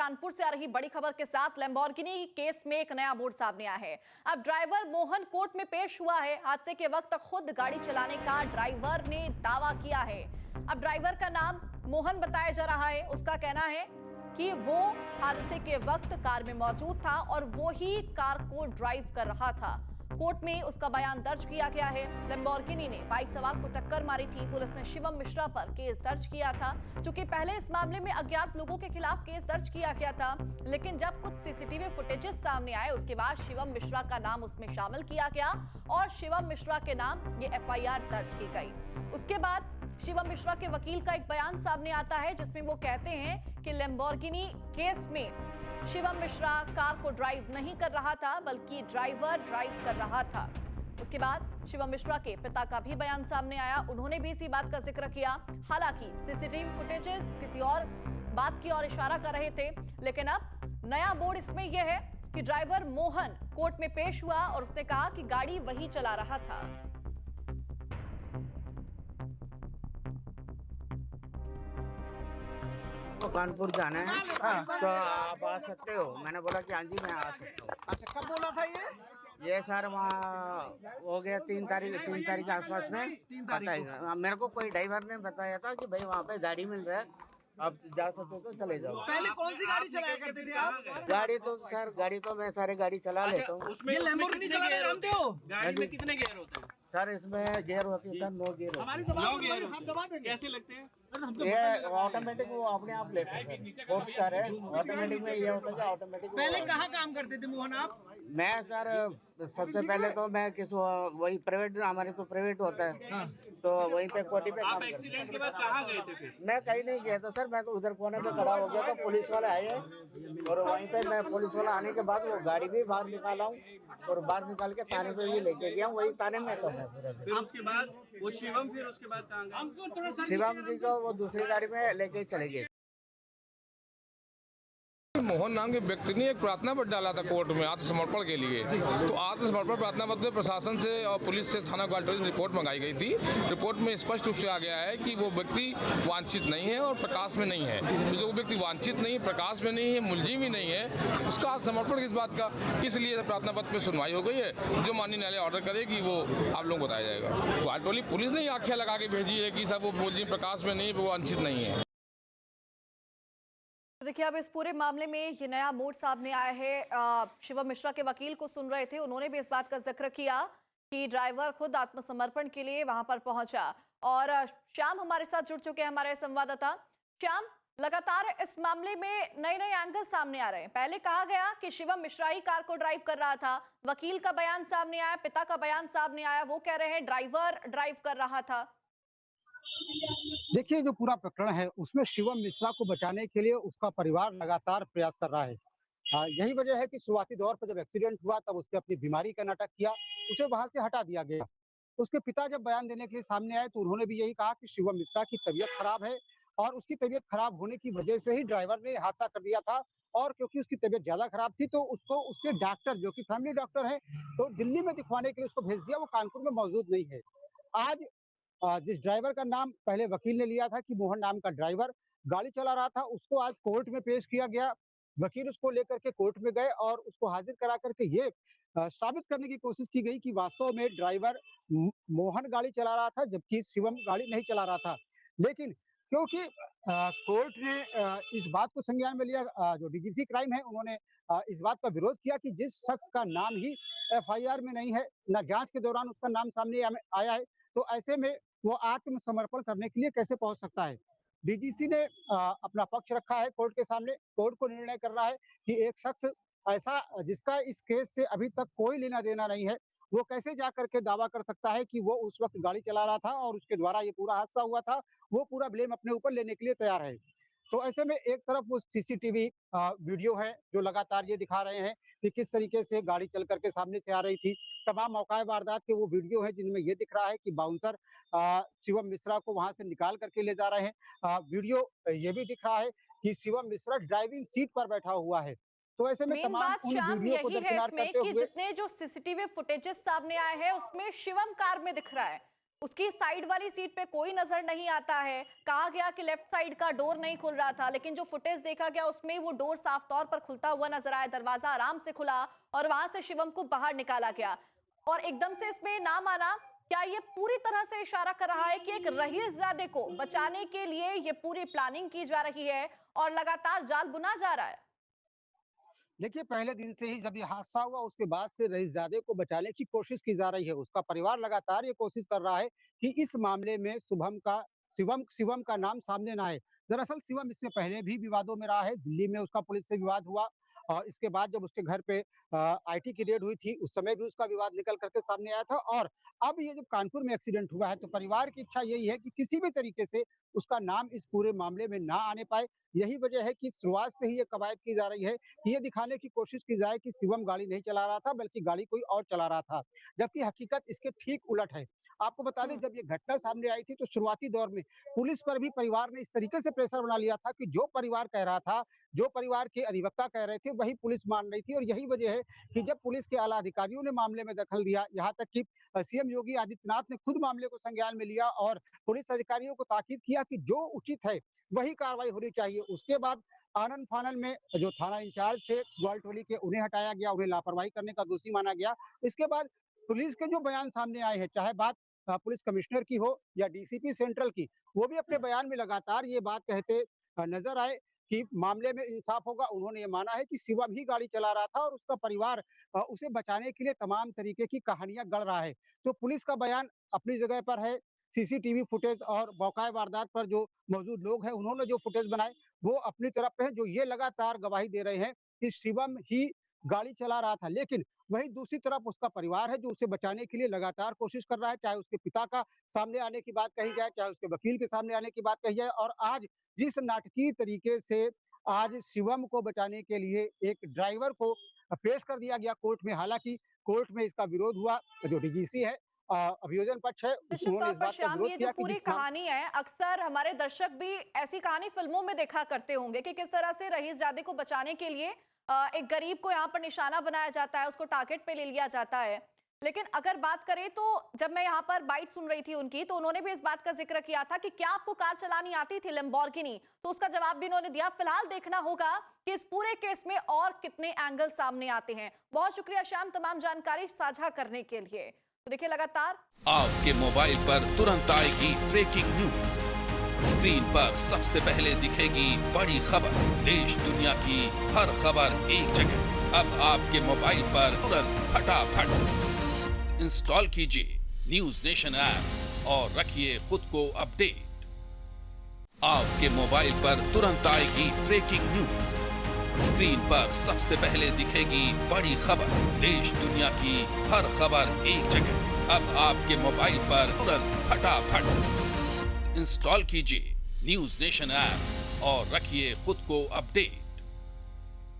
कानपुर से आ रही बड़ी खबर के साथ लैम्बोर्गिनी केस में एक नया मोड़ सामने आया है। अब ड्राइवर मोहन कोर्ट में पेश हुआ है। हादसे के वक्त खुद गाड़ी चलाने का ड्राइवर ने दावा किया है। अब ड्राइवर का नाम मोहन बताया जा रहा है। उसका कहना है कि वो हादसे के वक्त कार में मौजूद था और वो ही कार को ड्राइव कर रहा था। कोर्ट में उसका बयान दर्ज किया गया है। लैम्बोर्गिनी ने बाइक सवार को टक्कर मारी थी। पुलिस ने शिवम मिश्रा पर केस दर्ज किया था, क्योंकि पहले इस मामले में अज्ञात लोगों के खिलाफ केस दर्ज किया गया था, लेकिन जब कुछ सीसीटीवी फुटेजेस सामने आए उसके बाद शिवम मिश्रा का नाम उसमें शामिल किया गया और शिवम मिश्रा के नाम ये एफआईआर दर्ज की गई। उसके बाद शिवम मिश्रा के वकील का एक बयान सामने आता है, जिसमें वो कहते हैं कि लैम्बोर्गिनी केस में शिवम मिश्रा कार को ड्राइव नहीं कर रहा था, बल्कि ड्राइवर ड्राइव कर रहा था। उसके बाद शिवम मिश्रा के पिता का भी बयान सामने आया। उन्होंने भी इसी बात का जिक्र किया। हालांकि सीसीटीवी फुटेजेस किसी और बात की ओर इशारा कर रहे थे, लेकिन अब नया मोड़ इसमें यह है कि ड्राइवर मोहन कोर्ट में पेश हुआ और उसने कहा कि गाड़ी वही चला रहा था। तो कानपुर जाना है। हाँ। तो आप आ सकते हो? मैंने बोला कि हाँ जी मैं आ सकता हूँ। अच्छा, कब बोला था ये सर वहाँ हो गया 3 तारीख के आसपास में। 3 तारीख बताइए, मेरे को कोई ड्राइवर ने बताया था कि भाई वहाँ पे गाड़ी मिल रहा है, आप जा सकते हो तो चले जाओ। पहले कौन सी गाड़ी चलाया करते थे आप? गाड़ी तो मैं सारे गाड़ी चला लेता हूँ। ये लैम्बोर्गिनी चलाना जानते हो? गाड़ी में कितने गियर होते हैं? सर इसमें गियर होती है सर, 9 गियर होती हमारी है। दबा 9 गियर हम दबा देंगे। कैसे लगते हैं? ये ऑटोमेटिक वो अपने आप लेते हैं सर, फोर्स कार है। ऑटोमेटिक में ये होता है कि ऑटोमेटिक। पहले कहाँ काम करते थे मोहन आप? मैं सर सबसे पहले तो मैं वही प्राइवेट, हमारे तो प्राइवेट होता है, तो वहीं पे कोटी पे काम आप करता एक्सीडेंट के बाद कहाँ गए थे फिर? मैं कहीं नहीं गया था सर, मैं तो उधर कोने पे खड़ा हो गया था। पुलिस वाले आए और वहीं पे मैं पुलिस वाला आने के बाद वो गाड़ी भी बाहर निकाला हूँ और बाहर निकाल के थाने पे भी लेके गया हूँ। वही थाने में तो मैं फिर उसके बाद वो शिवम फिर उसके बाद कहाँ गए? शिवम जी को वो दूसरी गाड़ी में लेके चले गए। मोहन नाम के व्यक्ति ने एक प्रार्थना पत्र डाला था कोर्ट में आत्मसमर्पण के लिए। तो आत्मसमर्पण प्रार्थना पत्र प्रशासन से और पुलिस से थाना क्वार्टर से रिपोर्ट मंगाई गई थी। रिपोर्ट में स्पष्ट रूप से आ गया है कि वो व्यक्ति वांछित नहीं है और प्रकाश में नहीं है। तो जो व्यक्ति वांछित नहीं, प्रकाश में नहीं है, मुलजिम ही नहीं है, उसका आत्मसमर्पण किस बात का? इसलिए प्रार्थना पत्र पर सुनवाई हो गई है। जो माननीय न्यायालय ऑर्डर करेगी वो आप लोगों को बताया जाएगा। वाटोली पुलिस ने आख्या लगा के भेजी है कि सब वो मुलजिम प्रकाश में नहीं, वो वांछित नहीं है। देखिए, अब इस पूरे मामले में ये नया मोड़ सामने आया है। शिवम मिश्रा के वकील को सुन रहे थे, उन्होंने भी इस बात का जिक्र किया कि ड्राइवर खुद आत्मसमर्पण के लिए वहां पर पहुंचा। और श्याम हमारे साथ जुड़ चुके हैं, हमारे संवाददाता। श्याम, लगातार इस मामले में नए नए एंगल सामने आ रहे हैं। पहले कहा गया कि शिवम मिश्रा ही कार को ड्राइव कर रहा था, वकील का बयान सामने आया, पिता का बयान सामने आया, वो कह रहे हैं ड्राइवर ड्राइव कर रहा था। देखिए, जो पूरा प्रकरण है उसमें शिवम मिश्रा को बचाने के लिए उसका परिवार लगातार प्रयास कर रहा है। यही वजह है कि शुरुआती दौर पर जब एक्सीडेंट हुआ तब उसने अपनी बीमारी का नाटक किया, उसे वहां से हटा दिया गया। उसके पिता जब बयान देने के लिए सामने आए तो उन्होंने भी यही कहा कि शिवम मिश्रा की तबीयत खराब है और उसकी तबीयत खराब होने की वजह से ही ड्राइवर ने हादसा कर दिया था। और क्योंकि उसकी तबीयत ज्यादा खराब थी तो उसको उसके डॉक्टर, जो कि फैमिली डॉक्टर है, तो दिल्ली में दिखवाने के लिए उसको भेज दिया। वो कानपुर में मौजूद नहीं है। आज जिस ड्राइवर का नाम पहले वकील ने लिया था कि मोहन नाम का ड्राइवर गाड़ी चला रहा था, उसको आज कोर्ट में पेश किया गया। वकील उसको लेकर के कोर्ट में गए और उसको हाजिर करा करके ये साबित करने की कोशिश की गई कि वास्तव में ड्राइवर मोहन गाड़ी चला रहा था, जबकि शिवम गाड़ी नहीं चला रहा था। लेकिन क्योंकि कोर्ट ने इस बात को संज्ञान में लिया, जो डीजीसी क्राइम है उन्होंने इस बात का विरोध किया कि जिस शख्स का नाम ही एफआईआर में नहीं है, न जांच के दौरान उसका नाम सामने आया है, तो ऐसे में वो आत्मसमर्पण करने के लिए कैसे पहुंच सकता है। डीजीसी ने अपना पक्ष रखा है कोर्ट के सामने। कोर्ट को निर्णय कर रहा है कि एक शख्स ऐसा जिसका इस केस से अभी तक कोई लेना देना नहीं है, वो कैसे जा करके दावा कर सकता है कि वो उस वक्त गाड़ी चला रहा था और उसके द्वारा ये पूरा हादसा हुआ था। वो पूरा ब्लेम अपने ऊपर लेने के लिए तैयार है। तो ऐसे में एक तरफ वो सीसीटीवी वीडियो है जो लगातार ये दिखा रहे हैं कि किस तरीके से गाड़ी चल करके सामने से आ रही थी। तमाम मौका वारदात के वो वीडियो है जिनमें ये दिख रहा है कि बाउंसर शिवम मिश्रा को वहां से निकाल करके ले जा रहे हैं। वीडियो ये भी दिख रहा है कि शिवम मिश्रा ड्राइविंग सीट पर बैठा हुआ है। तो ऐसे में मेन तमाम बात उन श्याम वीडियो को यही है दरकिनार इसमें करते कि हुए जितने जो सीसीटीवी फुटेजेस सामने आए हैं उसमें शिवम कार में दिख रहा है, उसकी साइड वाली सीट पे कोई नजर नहीं आता है। कहा गया कि लेफ्ट साइड का डोर नहीं खुल रहा था, लेकिन जो फुटेज देखा गया उसमें वो डोर साफ तौर पर खुलता हुआ नजर आया। दरवाजा आराम से खुला और वहां से शिवम को बाहर निकाला गया और एकदम से इसमें ना माना। क्या ये पूरी तरह से इशारा कर रहा है कि एक रईसजादे को बचाने के लिए ये पूरी प्लानिंग की जा रही है और लगातार जाल बुना जा रहा है? देखिए, पहले दिन से ही जब ये हादसा हुआ उसके बाद से रईसजादे को बचाने की कोशिश की जा रही है। उसका परिवार लगातार ये कोशिश कर रहा है कि इस मामले में शिवम का नाम सामने ना आए। दरअसल शिवम इससे पहले भी विवादों में रहा है। दिल्ली में उसका पुलिस से विवाद हुआ और इसके बाद जब उसके घर पे आईटी की रेड हुई थी, उस समय भी उसका विवाद निकल करके सामने आया था। और अब ये जब कानपुर में एक्सीडेंट हुआ है तो परिवार की इच्छा यही है कि किसी भी तरीके से उसका नाम इस पूरे मामले में ना आने पाए। यही वजह है कि शुरुआत से ही ये कवायद की जा रही है कि ये दिखाने की कोशिश की जाए कि शिवम गाड़ी नहीं चला रहा था, बल्कि गाड़ी कोई और चला रहा था, जबकि हकीकत इसके ठीक उलट है। आपको बता दें, जब ये घटना सामने आई थी तो शुरुआती दौर में पुलिस पर भी परिवार ने इस तरीके से प्रेशर बना लिया था कि जो परिवार कह रहा था, जो परिवार के अधिवक्ता कह रहे थे, वही पुलिस मान रही थी। और यही वजह है कि जब पुलिस के आला अधिकारियों ने मामले में दखल दिया, यहाँ तक कि सीएम योगी आदित्यनाथ ने खुद मामले को संज्ञान में लिया और पुलिस अधिकारियों को ताकीद किया कि जो उचित है वही कार्रवाई होनी चाहिए। उसके बाद आनन फानन में जो थाना इंचार्ज थे ग्वालटोली के, उन्हें हटाया गया, उन्हें लापरवाही करने का दोषी माना गया। इसके बाद पुलिस के जो बयान सामने आए हैं, चाहे बात पुलिस कमिश्नर की हो या डीसीपी सेंट्रल की, वो भी अपने बयान में लगातार ये बात कहते नजर आए कि मामले में इंसाफ होगा। उन्होंने ये माना है कि शिवम ही गाड़ी चला रहा था और उसका परिवार उसे बचाने के लिए तमाम तरीके की कहानियां गढ़ रहा है। तो पुलिस का बयान अपनी जगह पर है। सीसीटीवी फुटेज और मौका वारदात पर जो मौजूद लोग हैं, उन्होंने जो फुटेज बनाए वो अपनी तरफ पे है, जो ये लगातार गवाही दे रहे हैं कि शिवम ही गाड़ी चला रहा था। लेकिन वहीं दूसरी तरफ उसका परिवार है जो उसे बचाने के लिए लगातार कोशिश कर रहा है, चाहे उसके पिता का सामने आने की बात कही जाए, चाहे उसके वकील के सामने आने की बात कही जाए। और आज जिस नाटकीय तरीके से आज शिवम को बचाने के लिए एक ड्राइवर को पेश कर दिया गया कोर्ट में, हालांकि कोर्ट में इसका विरोध हुआ। जो डीजीसी है, अभियोजन पक्ष है, निश्चित उन्होंने तौर इस पर बात का श्याम, विरोध ये जो किया कि पूरी जिस नाम कहानी है, अक्सर हमारे दर्शक भी ऐसी कहानी फिल्मों में देखा करते होंगे कि किस तरह से रईसजादे को बचाने के लिए एक गरीब को यहाँ पर निशाना बनाया जाता है, उसको टारगेट पे ले लिया जाता है। लेकिन अगर बात करें तो जब मैं यहाँ पर बाइट सुन रही थी उनकी, तो उन्होंने भी इस बात का जिक्र किया था कि क्या आपको कार चलानी आती थी लैम्बोर्गिनी, तो उसका जवाब भी उन्होंने दिया। फिलहाल देखना होगा कि इस पूरे केस में और कितने एंगल सामने आते हैं। बहुत शुक्रिया श्याम तमाम जानकारी साझा करने के लिए। तो देखिए, लगातार आपके मोबाइल पर तुरंत आएगी ब्रेकिंग न्यूज। स्क्रीन पर सबसे पहले दिखेगी बड़ी खबर। देश दुनिया की हर खबर एक जगह। अब आपके मोबाइल पर तुरंत फटाफट इंस्टॉल कीजिए न्यूज नेशन ऐप और रखिए खुद को अपडेट। आपके मोबाइल पर तुरंत आएगी ब्रेकिंग न्यूज। स्क्रीन पर सबसे पहले दिखेगी बड़ी खबर। देश दुनिया की हर खबर एक जगह। अब आपके मोबाइल पर तुरंत फटाफट इंस्टॉल कीजिए न्यूज नेशन ऐप और रखिए खुद को अपडेट।